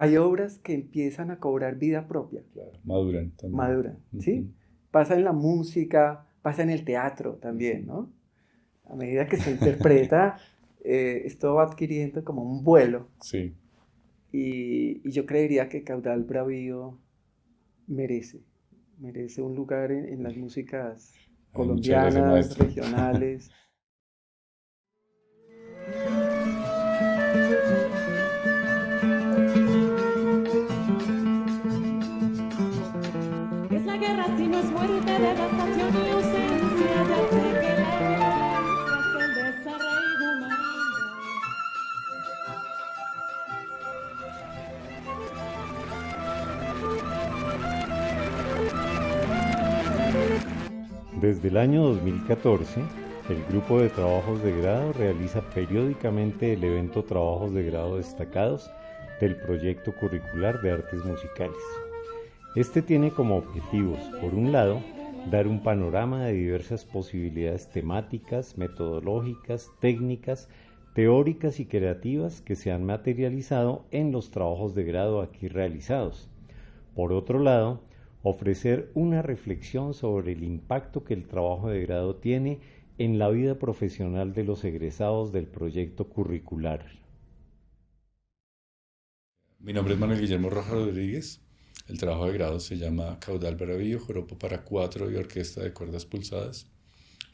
Hay obras que empiezan a cobrar vida propia, Claro, maduran también. maduran, ¿sí? Ujú. Pasa en la música, pasa en el teatro también, ¿no? A medida que se interpreta, esto va adquiriendo como un vuelo. Sí, Y yo creería que Caudal Bravío merece, merece un lugar en las músicas muchas gracias, colombianas, maestro. regionales. Es la guerra si no es muerte, devastación y ausencia. Ya sé que la violencia es el desarraigo humano. Desde el año 2014, el grupo de trabajos de grado realiza periódicamente el evento Trabajos de Grado Destacados del proyecto curricular de artes musicales. Este tiene como objetivos, por un lado, dar un panorama de diversas posibilidades temáticas, metodológicas, técnicas, teóricas y creativas que se han materializado en los trabajos de grado aquí realizados. Por otro lado, ofrecer una reflexión sobre el impacto que el trabajo de grado tiene en la vida profesional de los egresados del proyecto curricular. Mi nombre es Manuel Guillermo Rojas Rodríguez. El trabajo de grado se llama Caudal Bravío, joropo para cuatro y orquesta de cuerdas pulsadas,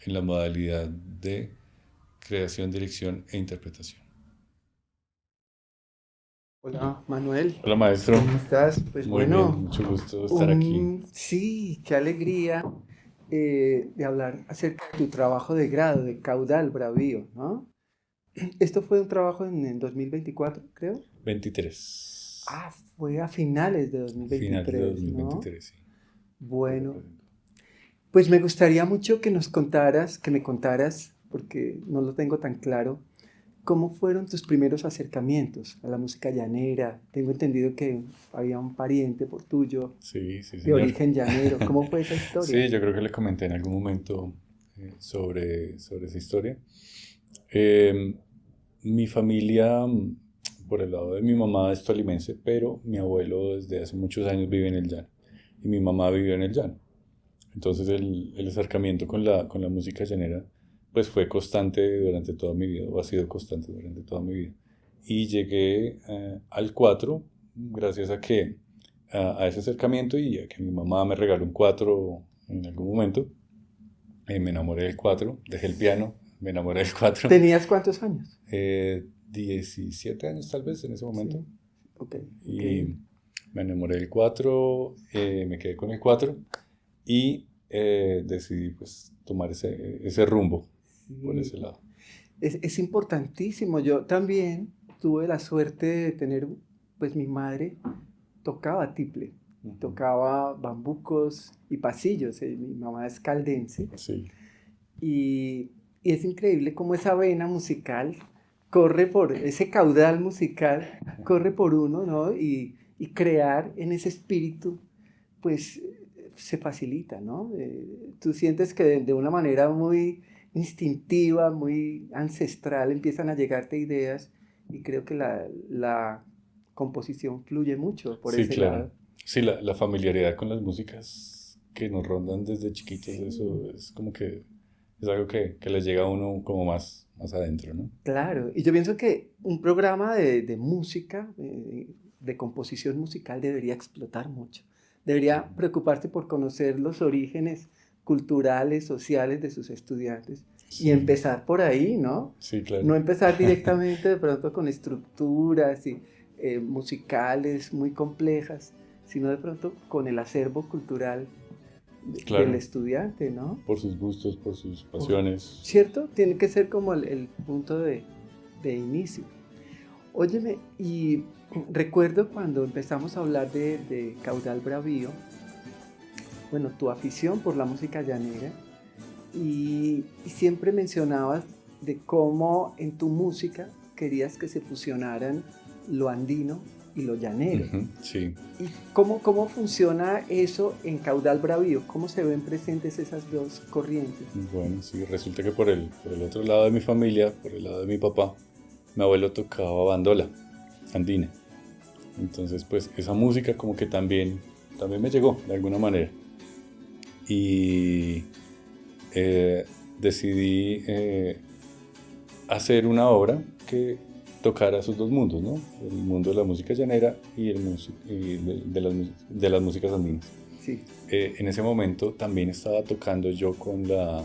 en la modalidad de creación, dirección e interpretación. Hola, Manuel, Hola, maestro. ¿cómo estás? Pues Muy bien, bueno, mucho gusto estar aquí. sí, qué alegría de hablar acerca de tu trabajo de grado, de Caudal Bravío, ¿no? Esto fue un trabajo en el 2024, creo. 23. Ah, fue a finales de Finales de 2023, ¿no? 2023, sí. Lo Bueno, represento. pues me gustaría mucho que nos contaras, que me contaras, porque no lo tengo tan claro, ¿cómo fueron tus primeros acercamientos a la música llanera? Tengo entendido que había un pariente por tuyo Sí, sí, de señor. origen llanero. ¿Cómo fue esa historia? Sí, yo creo que le comenté en algún momento sobre esa historia. Eh, Mi familia, por el lado de mi mamá, es tolimense, pero mi abuelo desde hace muchos años vive en el llano y mi mamá vivió en el llano. Entonces el acercamiento con la música llanera pues fue constante durante toda mi vida, o ha sido constante durante toda mi vida. Y llegué al 4 gracias a que a ese acercamiento y a que mi mamá me regaló un 4 en algún momento. Me enamoré del 4, dejé el piano, me enamoré del 4. ¿Tenías cuántos años? 17 años tal vez en ese momento. Sí, ok, ok. Y me enamoré del 4, me quedé con el 4 y decidí pues tomar ese rumbo por Sí, ese lado. es importantísimo. Yo también tuve la suerte de tener, pues mi madre tocaba tiple, Ujú. tocaba bambucos y pasillos. Mi mamá es caldense. Sí, Y, y es increíble cómo esa vena musical corre por, ese caudal musical corre por uno, ¿no? Y crear en ese espíritu, pues se facilita, ¿no? Tú sientes que de una manera muy instintiva, muy ancestral, empiezan a llegarte ideas y creo que la composición fluye mucho por sí, ese claro. lado. Sí, la familiaridad con las músicas que nos rondan desde chiquitos, Sí. eso es como que es algo que les llega a uno como más adentro, ¿no? Claro, y yo pienso que un programa de música, de composición musical, debería explotar mucho. Debería preocuparse por conocer los orígenes culturales, sociales de sus estudiantes y Sí, empezar por ahí, ¿no? sí, No claro. empezar directamente de pronto con estructuras y, musicales muy complejas, sino de pronto con el acervo cultural del Claro, estudiante, ¿no? por sus gustos, por sus Por- pasiones. ¿Cierto? Tiene que ser como el punto de inicio. Óyeme, y recuerdo cuando empezamos a hablar de Caudal Bravío, bueno, tu afición por la música llanera, y siempre mencionabas de cómo en tu música querías que se fusionaran lo andino y lo llanero. Ujú, sí, ¿Y cómo funciona eso en Caudal Bravío? ¿Cómo se ven presentes esas dos corrientes? bueno, sí, resulta que por el otro lado de mi familia, por el lado de mi papá, mi abuelo tocaba bandola andina. Entonces, pues esa música como que también me llegó de alguna manera. Y decidí hacer una obra que tocara esos dos mundos, ¿no? El mundo de la música llanera y de las músicas andinas. Sí. En ese momento también estaba tocando yo con la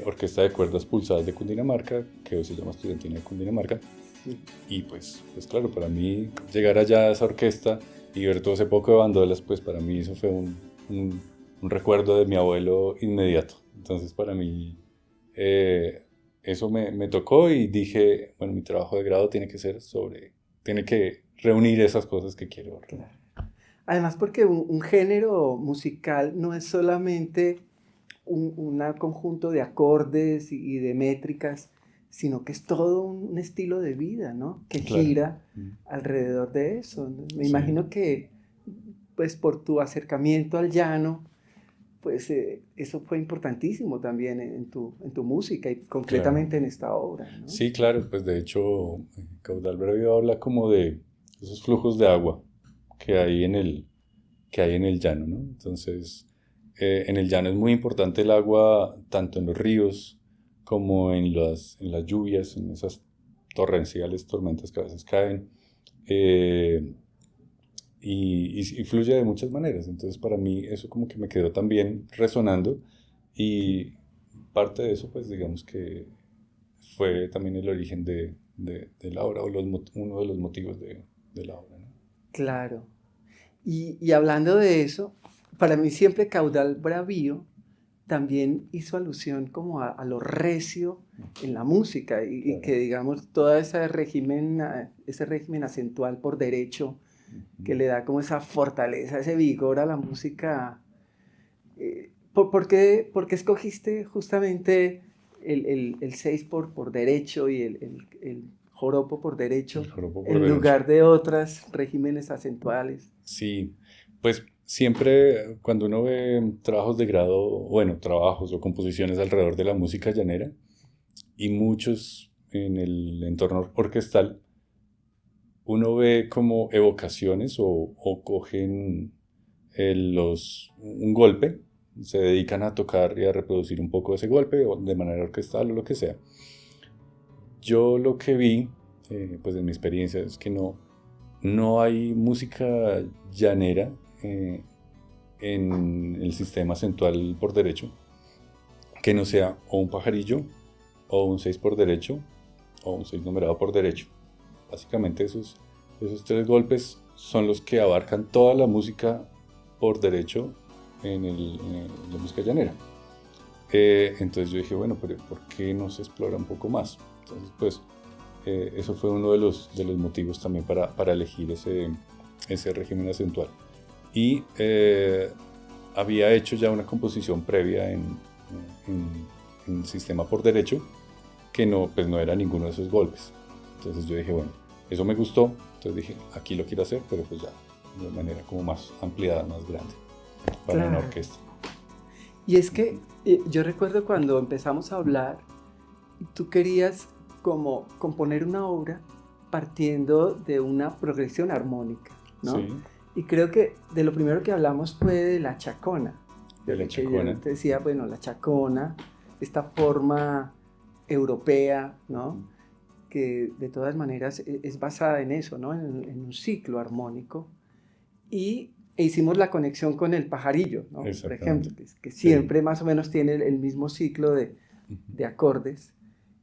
Orquesta de Cuerdas Pulsadas de Cundinamarca, que hoy se llama Estudiantina de Cundinamarca. Sí. Y pues claro, para mí llegar allá a esa orquesta y ver todo ese poco de bandolas, pues para mí eso fue un recuerdo de mi abuelo inmediato. Entonces para mí eso me tocó y dije, bueno, mi trabajo de grado tiene que reunir esas cosas que quiero. Claro. Además, porque un género musical no es solamente un conjunto de acordes y de métricas, sino que es todo un estilo de vida, ¿no? Que Claro. gira alrededor de eso, ¿no? Me Sí. imagino que, pues, por tu acercamiento al llano, pues eso fue importantísimo también en tu música y concretamente en esta obra, ¿no? Sí, claro, pues de hecho, Caudal Bravo habla como de esos flujos de agua que hay en el llano, ¿no? Entonces, en el llano es muy importante el agua, tanto en los ríos como en las lluvias, en esas torrenciales tormentas que a veces caen, y fluye de muchas maneras. Entonces, para mí eso como que me quedó también resonando, y parte de eso, pues digamos que fue también el origen de la obra, o uno de los motivos de la obra, ¿no? Claro. Y hablando de eso, para mí siempre Caudal Bravío también hizo alusión como a lo recio en la música y Claro. que digamos todo ese régimen acentual por derecho que le da como esa fortaleza, ese vigor a la música. ¿Por qué escogiste justamente el 6 por derecho y el joropo por derecho El joropo por en derecho. lugar de otros regímenes acentuales? Sí, pues siempre cuando uno ve trabajos de grado, bueno, trabajos o composiciones alrededor de la música llanera, y muchos en el entorno orquestal, uno ve como evocaciones o cogen un golpe, se dedican a tocar y a reproducir un poco ese golpe o de manera orquestal o lo que sea. Yo lo que vi, pues en mi experiencia, es que no hay música llanera en el sistema acentual por derecho que no sea o un pajarillo o un 6 por derecho o un 6 numerado por derecho. Básicamente esos tres golpes son los que abarcan toda la música por derecho en la música llanera. Entonces yo dije, bueno, pero ¿por qué no se explora un poco más? Entonces, pues, eso fue uno de los motivos también para elegir ese régimen acentual. Y había hecho ya una composición previa en sistema por derecho que no era ninguno de esos golpes. Entonces yo dije, bueno, eso me gustó, entonces dije, aquí lo quiero hacer, pero pues ya de manera como más ampliada, más grande, para Claro. una orquesta. Y es que yo recuerdo cuando empezamos a hablar, tú querías como componer una obra partiendo de una progresión armónica, ¿no? Sí. Y creo que de lo primero que hablamos fue de la chacona. De la Que chacona. yo te decía, bueno, la chacona, esta forma europea, ¿no? Que de todas maneras es basada en eso, ¿no? En un ciclo armónico. E hicimos la conexión con el pajarillo, ¿no? Por Exactamente. ejemplo, que siempre más o menos tiene el mismo ciclo de acordes.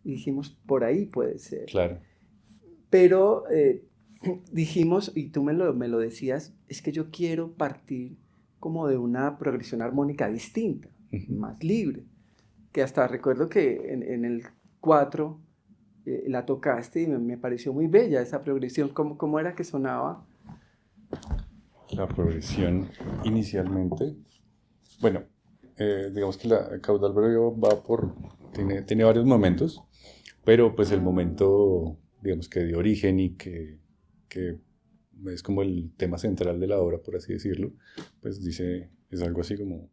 Y dijimos, por ahí puede ser. Claro. Pero dijimos, y tú me lo decías, es que yo quiero partir como de una progresión armónica distinta, más libre. Que hasta recuerdo que en el 4 la tocaste y me pareció muy bella esa progresión. ¿Cómo era que sonaba? La progresión inicialmente, bueno, digamos que la Caudal Bravo tiene varios momentos, pero pues el momento, digamos que de origen y que es como el tema central de la obra, por así decirlo, pues es algo así como...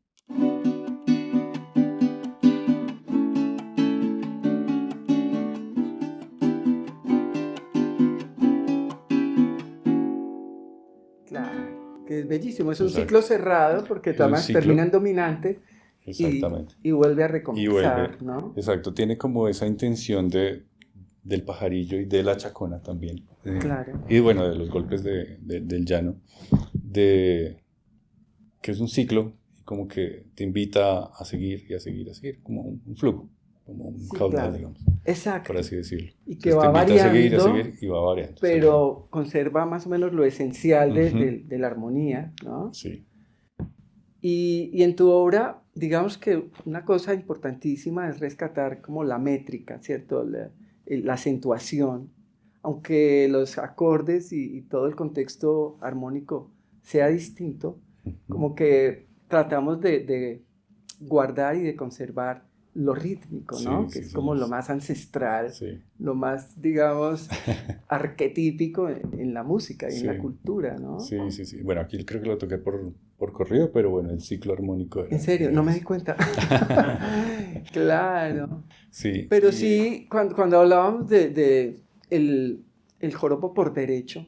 que es bellísimo. Es un Exacto. ciclo cerrado porque Es un además ciclo. termina en dominante Exactamente. y vuelve a Y recomenzar, vuelve, ¿no? exacto, tiene como esa intención del pajarillo y de la chacona también. Claro. Y bueno, de los golpes del llano, que es un ciclo, y como que te invita a seguir y a seguir y a seguir, como un flujo, como un Sí, caudal, claro. digamos, Exacto. por así decirlo. Y que Entonces va te invita a seguir, a variando, seguir y va variando. pero conserva más o menos lo esencial Ujú. de la armonía, ¿no? Sí, Y en tu obra, digamos que una cosa importantísima es rescatar como la métrica, ¿cierto? La acentuación, aunque los acordes y todo el contexto armónico sea distinto, como que tratamos de guardar y de conservar lo rítmico, ¿no? Sí, Que sí, es sí, como lo más ancestral, sí, lo más, digamos, arquetípico en la música y en la Sí. cultura, ¿no? sí, sí, sí. Bueno, aquí creo que lo toqué por corrido, pero bueno, el ciclo armónico En serio, era no me di ese. cuenta. Claro. Sí, Pero y- sí, cuando hablábamos de el joropo por derecho,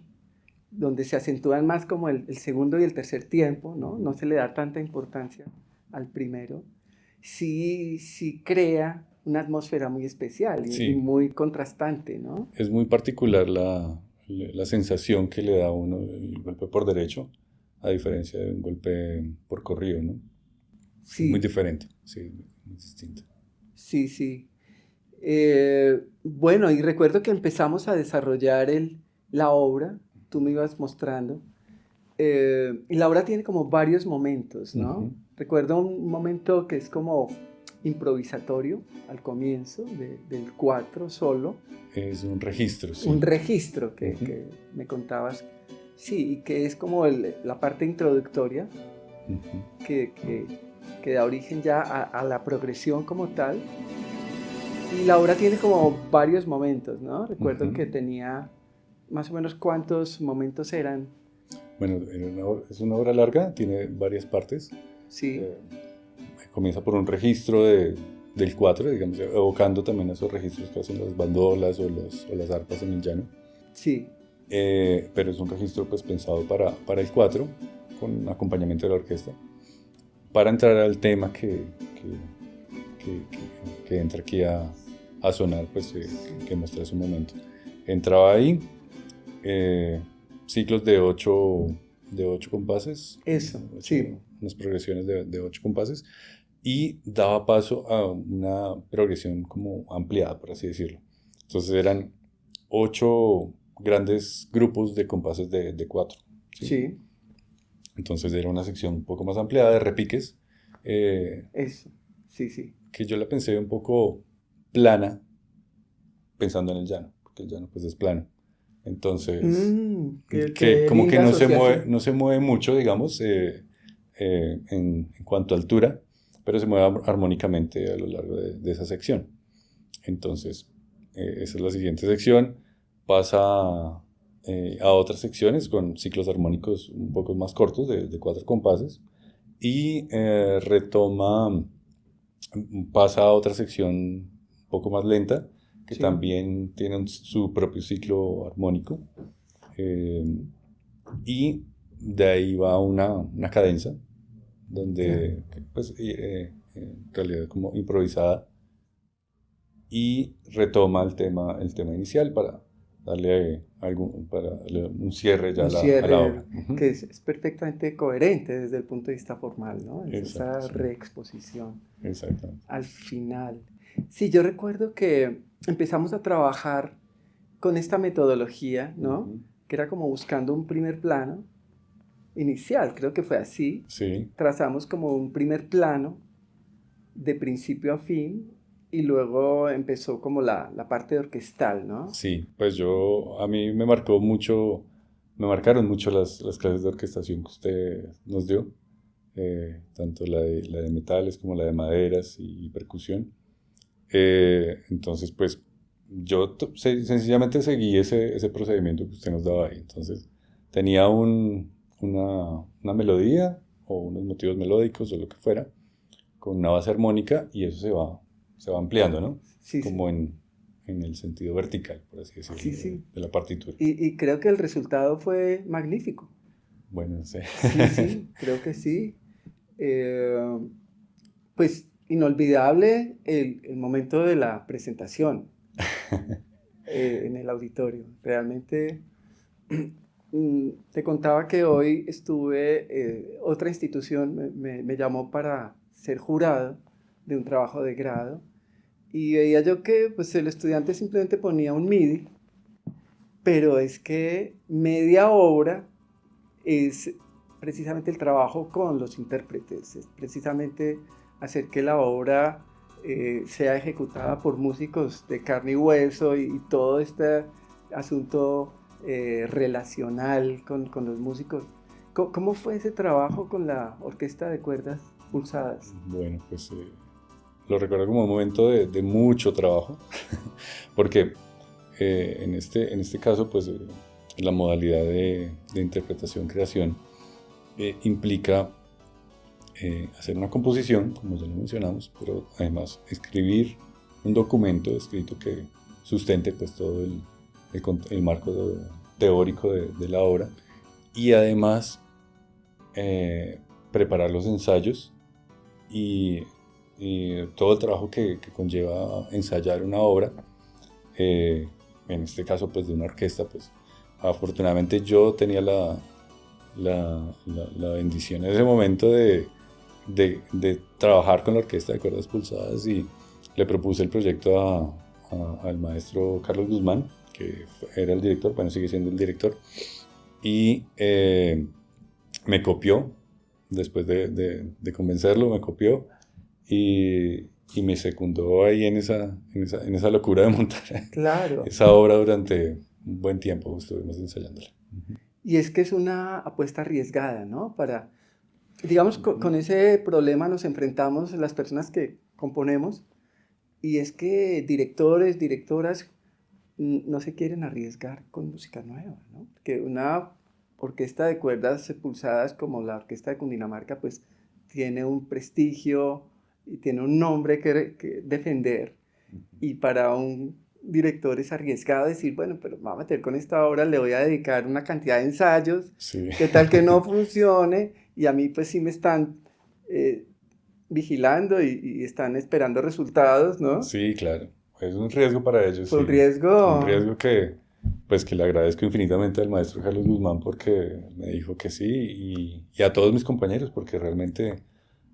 donde se acentúan más como el segundo y el tercer tiempo, ¿no? No se le da tanta importancia al primero. Sí crea una atmósfera muy especial y Sí. muy contrastante, ¿no? es muy particular la sensación que le da a uno el golpe por derecho, a diferencia de un golpe por corrido, ¿no? Es muy Sí, diferente, sí, muy distinto. sí. Bueno, y recuerdo que empezamos a desarrollar la obra, tú me ibas mostrando, y la obra tiene como varios momentos, ¿no? Ujú. Recuerdo un momento que es como improvisatorio al comienzo del 4 solo, Es un registro, sí. un registro Ujú. que me contabas, sí, y que es como la parte introductoria Ujú. que da origen ya a la progresión como tal. Y la obra tiene como varios momentos, ¿no? Recuerdo Ujú. que tenía más o menos cuántos momentos eran. Bueno, es una obra larga, tiene varias partes. Sí, Eh, Comienza por un registro del 4, digamos, evocando también esos registros que hacen las bandolas o las arpas en el llano. sí, Pero es un registro pues pensado para el 4, con acompañamiento de la orquesta, para entrar al tema que entra aquí a sonar, pues que mostré hace un momento. Entraba ahí, ciclos de 8 compases, eso, sí. unas progresiones de 8 compases, y daba paso a una progresión como ampliada, por así decirlo. Entonces eran 8 grandes grupos de compases de 4. Sí, Entonces era una sección un poco más ampliada de repiques, eso, sí. que yo la pensé un poco plana, pensando en el llano, porque el llano pues es plano. Entonces, Qué que como que linda no se asociación. mueve mucho, digamos, en cuanto a altura, pero se mueve armónicamente a lo largo de esa sección. Entonces, esa es la siguiente sección. Pasa a otras secciones con ciclos armónicos un poco más cortos, de 4 compases, y pasa a otra sección un poco más lenta, que Sí. también tiene su propio ciclo armónico, y de ahí va una cadenza, donde, pues, en realidad como improvisada, y retoma el tema inicial para darle un cierre ya Un a cierre la obra. Ujú. que es perfectamente coherente desde el punto de vista formal, ¿no? Es Exacto, esa sí. reexposición Exactamente. al final. Sí, yo recuerdo que empezamos a trabajar con esta metodología, ¿no? Ujú. Que era como buscando un primer plano inicial, creo que fue así. Sí, Trazamos como un primer plano de principio a fin y luego empezó como la parte orquestal, ¿no? sí, pues a mí me marcaron mucho las clases de orquestación que usted nos dio, tanto la de metales como la de maderas y percusión. Entonces, pues sencillamente seguí ese procedimiento que usted nos daba ahí. Entonces, tenía una melodía o unos motivos melódicos o lo que fuera, con una base armónica, y eso se va ampliando, ¿no? Sí, Como en el sentido vertical, por así decirlo, Sí. de la partitura. Y creo que el resultado fue magnífico. Bueno, no sé. Sí, creo que sí. Eh, pues inolvidable el momento de la presentación en el auditorio. Realmente te contaba que hoy estuve, otra institución me llamó para ser jurado de un trabajo de grado y veía yo que pues, el estudiante simplemente ponía un MIDI, pero es que media obra es precisamente el trabajo con los intérpretes, es precisamente hacer que la obra sea ejecutada por músicos de carne y hueso y todo este asunto relacional con los músicos. ¿Cómo fue ese trabajo con la orquesta de cuerdas pulsadas? Bueno, pues lo recuerdo como un momento de mucho trabajo, porque en este caso, pues la modalidad de interpretación-creación implica hacer una composición, como ya lo mencionamos, pero además escribir un documento escrito que sustente pues todo el marco teórico de la obra y además preparar los ensayos y todo el trabajo que conlleva ensayar una obra, en este caso pues de una orquesta. Pues afortunadamente yo tenía la bendición en ese momento de trabajar con la orquesta de cuerdas pulsadas y le propuse el proyecto al maestro Carlos Guzmán, que era el director, bueno, sigue siendo el director, y me copió, después de convencerlo, me copió y me secundó ahí en esa locura de montar Claro. esa obra durante un buen tiempo, estuvimos ensayándola. Y es que es una apuesta arriesgada, ¿no? Digamos, con ese problema nos enfrentamos las personas que componemos, y es que directores, directoras no se quieren arriesgar con música nueva, ¿no? Que una orquesta de cuerdas pulsadas como la Orquesta de Cundinamarca, pues tiene un prestigio y tiene un nombre que defender, y para un director es arriesgado decir, bueno, pero me voy a meter con esta obra, le voy a dedicar una cantidad de ensayos, Sí. qué tal que no funcione, y a mí pues sí me están vigilando y están esperando resultados, ¿no? Sí, claro. Es un riesgo para ellos. Fue un Sí. riesgo. Un riesgo que le agradezco infinitamente al maestro Carlos Guzmán porque me dijo que sí y a todos mis compañeros porque realmente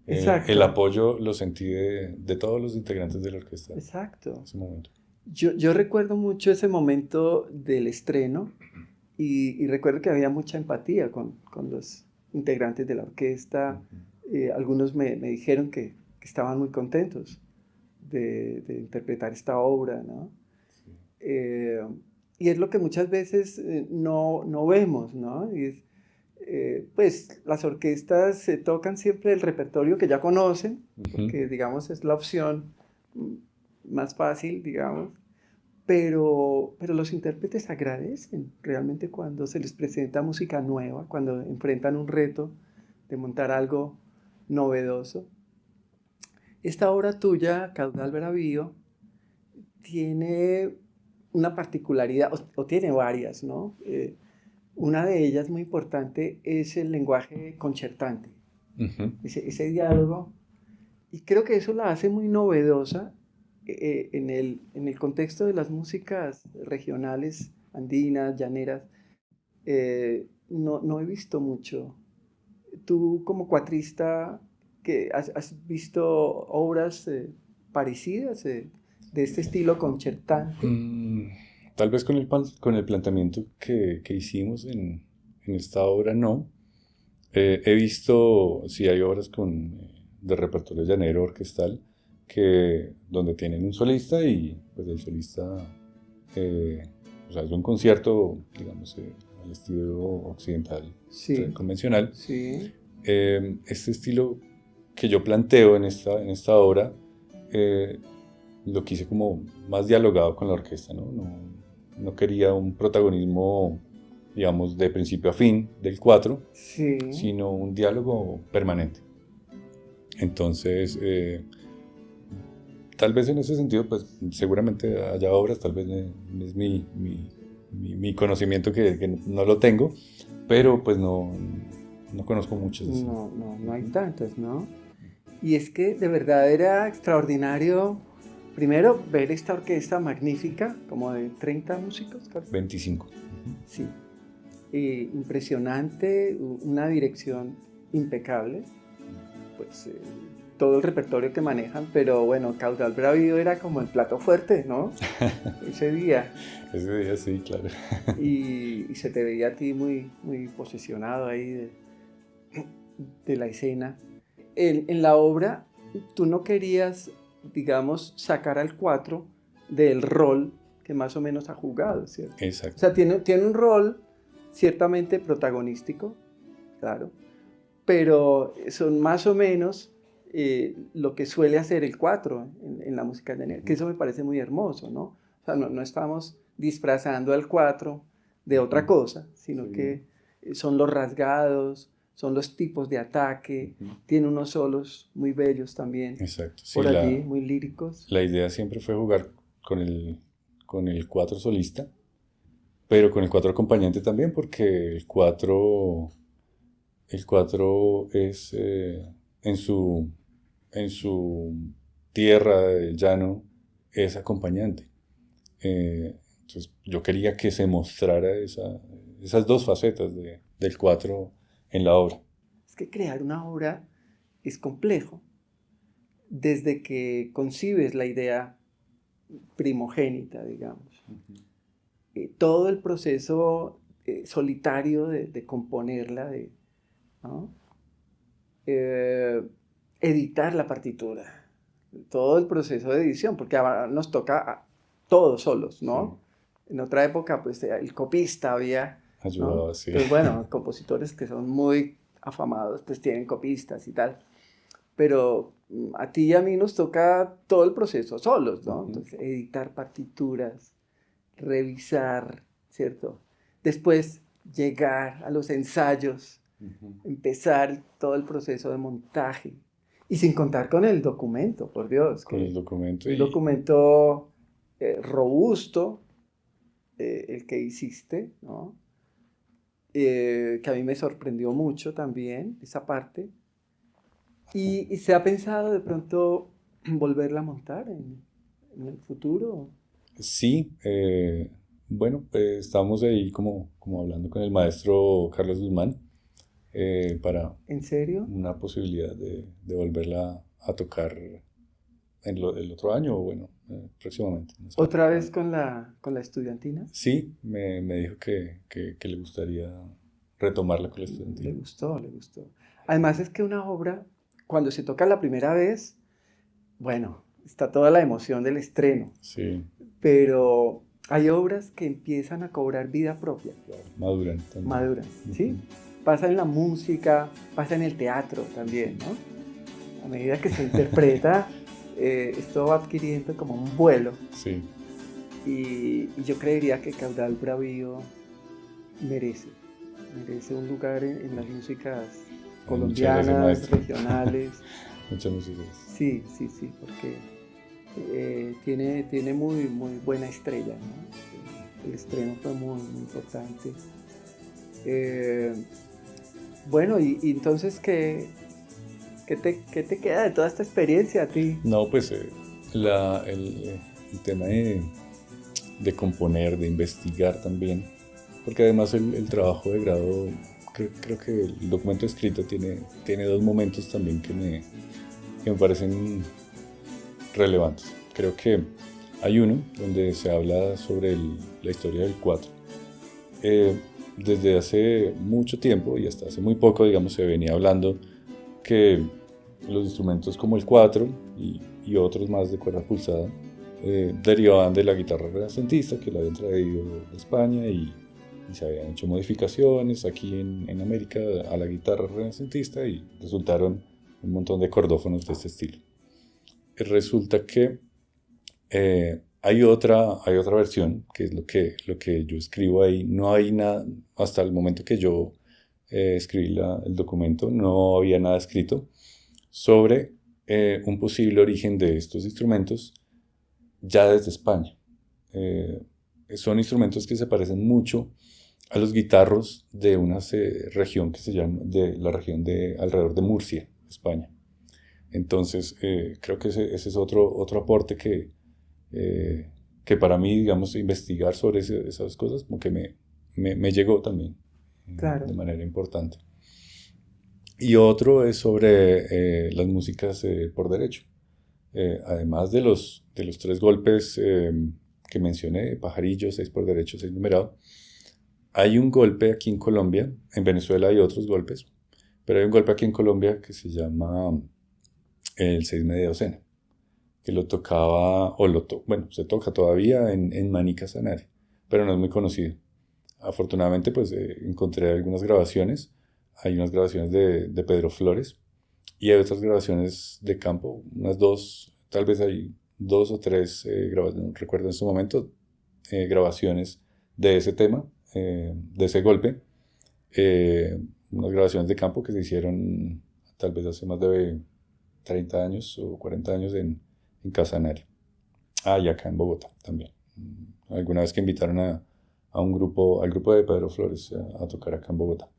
Exacto. el apoyo lo sentí de todos los integrantes de la orquesta en Exacto. ese momento. Yo recuerdo mucho ese momento del estreno y recuerdo que había mucha empatía con los integrantes de la orquesta. Algunos me dijeron que estaban muy contentos de interpretar esta obra, ¿no? Sí. Y es lo que muchas veces no vemos, ¿no? Y es, pues las orquestas tocan siempre el repertorio que ya conocen, porque digamos es la opción más fácil, digamos, pero los intérpretes agradecen realmente cuando se les presenta música nueva, cuando enfrentan un reto de montar algo novedoso. Esta obra tuya, Caudal Bravío, tiene una particularidad, o tiene varias, ¿no? Una de ellas muy importante es el lenguaje concertante, ese diálogo, y creo que eso la hace muy novedosa en el contexto de las músicas regionales, andinas, llaneras. No he visto mucho. Tú como cuatrista, que has visto obras parecidas de este estilo concertante. Tal vez con el planteamiento que hicimos en esta obra no. He visto, sí hay obras de repertorio llanero orquestal donde tienen un solista y pues el solista, o sea, es un concierto, digamos, al estilo occidental, Sí. convencional. Sí. Este estilo que yo planteo en esta obra lo quise como más dialogado con la orquesta, ¿no? No quería un protagonismo, digamos, de principio a fin del cuatro, Sí. sino un diálogo permanente. Entonces, tal vez en ese sentido, pues seguramente haya obras, tal vez es mi conocimiento que no lo tengo, pero pues no no conozco muchas. No hay tantas, ¿no? Y es que de verdad era extraordinario, primero, ver esta orquesta magnífica, como de 30 músicos. 25. Sí. Impresionante, una dirección impecable, pues todo el repertorio que manejan, pero bueno, Caudal Bravío era como el plato fuerte, ¿no? Ese día. Ese día sí, claro. Y se te veía a ti muy, muy posesionado ahí de la escena. En la obra, tú no querías, digamos, sacar al 4 del rol que más o menos ha jugado, ¿cierto? Exacto. O sea, tiene un rol ciertamente protagonístico, claro, pero son más o menos lo que suele hacer el 4 en la música de Daniel, que eso me parece muy hermoso, ¿no? O sea, no estamos disfrazando al 4 de otra cosa, sino Sí. que son los rasgados, son los tipos de ataque, tiene unos solos muy bellos también, Exacto. Sí, por allí, muy líricos. la idea siempre fue jugar con el 4 solista, pero con el 4 acompañante también, porque el 4 es en su tierra del llano, es acompañante. Entonces yo quería que se mostrara esas dos facetas del 4 en la obra. Es que crear una obra es complejo. Desde que concibes la idea primogénita, digamos. Todo el proceso solitario de componerla, ¿no? Editar la partitura, todo el proceso de edición, porque ahora nos toca todos solos, ¿no? Sí. En otra época, pues el copista había, ayudaba, ¿no? sí. Pues bueno, compositores que son muy afamados, pues tienen copistas y tal, pero a ti y a mí nos toca todo el proceso solos, ¿no? Entonces, editar partituras, revisar, ¿cierto? Después llegar a los ensayos, empezar todo el proceso de montaje, y sin contar con el documento, por Dios. Con el documento. Un documento robusto, el que hiciste, ¿no? Que a mí me sorprendió mucho también, esa parte. Y se ha pensado de pronto volverla a montar en el futuro. Sí, bueno, estamos ahí como hablando con el maestro Carlos Guzmán para ¿En serio? una posibilidad de volverla a tocar el otro año o bueno, próximamente. No sé. ¿Otra vez con la estudiantina? Sí, me dijo que le gustaría retomarla con la estudiantina. Le gustó. Además es que una obra, cuando se toca la primera vez, bueno, está toda la emoción del estreno. Sí. Pero hay obras que empiezan a cobrar vida propia. Claro, maduran también. Maduran, ¿sí? Pasa en la música, pasa en el teatro también, ¿no? A medida que se interpreta, esto va adquiriendo como un vuelo. Sí. Y yo creería que Caudal Bravío merece un lugar en las músicas colombianas, regionales. Muchas músicas. Sí, porque tiene muy, muy buena estrella, ¿no? El estreno fue muy, muy importante. Bueno, y entonces, ¿qué te queda de toda esta experiencia a ti? No, pues el tema de componer, de investigar también, porque además el trabajo de grado, creo que el documento escrito tiene dos momentos también que me parecen relevantes. Creo que hay uno donde se habla sobre la historia del 4. Desde hace mucho tiempo y hasta hace muy poco, digamos, se venía hablando que los instrumentos como el 4 y otros más de cuerda pulsada derivaban de la guitarra renacentista que la habían traído de España y se habían hecho modificaciones aquí en América a la guitarra renacentista y resultaron un montón de cordófonos de este estilo. Resulta que hay otra versión, que es lo que yo escribo ahí. No hay nada, hasta el momento que yo escribí el documento, no había nada escrito sobre un posible origen de estos instrumentos ya desde España. Son instrumentos que se parecen mucho a los guitarros de una región que se llama, de la región de alrededor de Murcia, España. Entonces, creo que ese es otro aporte que para mí, digamos, investigar sobre esas cosas, como que me llegó también Claro. de manera importante. Y otro es sobre las músicas por derecho. Además de los 3 golpes que mencioné, pajarillo, 6 por derecho, 6 numerado, hay un golpe aquí en Colombia, en Venezuela hay otros golpes, pero hay un golpe aquí en Colombia que se llama el 6 media docena, que lo tocaba, bueno, se toca todavía en Maní Casanare, pero no es muy conocido. Afortunadamente, pues encontré algunas grabaciones, hay unas grabaciones de Pedro Flores, y hay otras grabaciones de campo, unas 2, tal vez hay 2 o 3 grabaciones, no recuerdo en este momento, grabaciones de ese tema, de ese golpe, unas grabaciones de campo que se hicieron tal vez hace más de 30 años o 40 años en Casanare. Y acá en Bogotá también. Alguna vez que invitaron al grupo de Pedro Flores a tocar acá en Bogotá.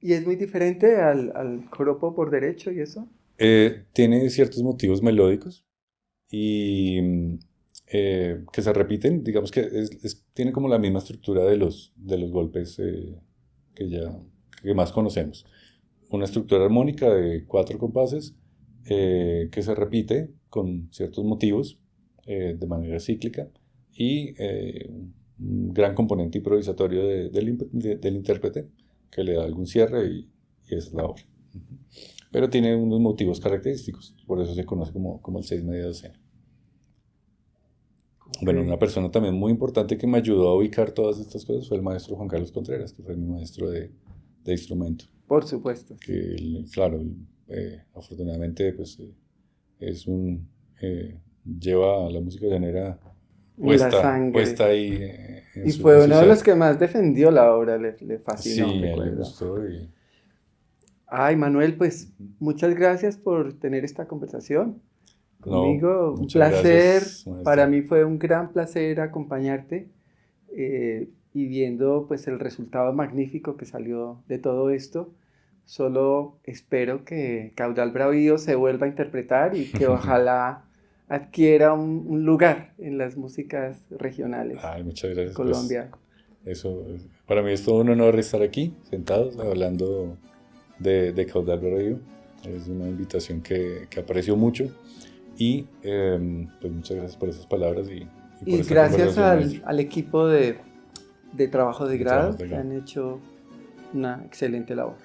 ¿Y es muy diferente al joropo por derecho y eso? Tiene ciertos motivos melódicos y que se repiten, digamos que tiene como la misma estructura de los golpes que más conocemos. Una estructura armónica de 4 compases que se repite con ciertos motivos de manera cíclica y un gran componente improvisatorio del intérprete que le da algún cierre y esa es la obra. Pero tiene unos motivos característicos, por eso se conoce como el 6 media docena. Bueno, una persona también muy importante que me ayudó a ubicar todas estas cosas fue el maestro Juan Carlos Contreras, que fue mi maestro de instrumento. Por supuesto. Que claro, afortunadamente pues lleva la música llanera En la sangre. puesta ahí. Y fue uno de los que más defendió la obra, le fascinó, Sí, a él le recuerdo. gustó. Ay, Manuel, pues muchas gracias por tener esta conversación conmigo. Un muchas placer. gracias, maestro. Para mí fue un gran placer acompañarte y viendo pues el resultado magnífico que salió de todo esto. Solo espero que Caudal Bravío se vuelva a interpretar y que ojalá adquiera un lugar en las músicas regionales Muchas gracias. de Colombia. Pues, eso, para mí es todo un honor estar aquí, sentados, hablando de Caudal Bravío. Es una invitación que aprecio mucho y pues muchas gracias por esas palabras y por Y esta gracias conversación, al equipo de trabajo de grado trabajo de que grado. han hecho una excelente labor.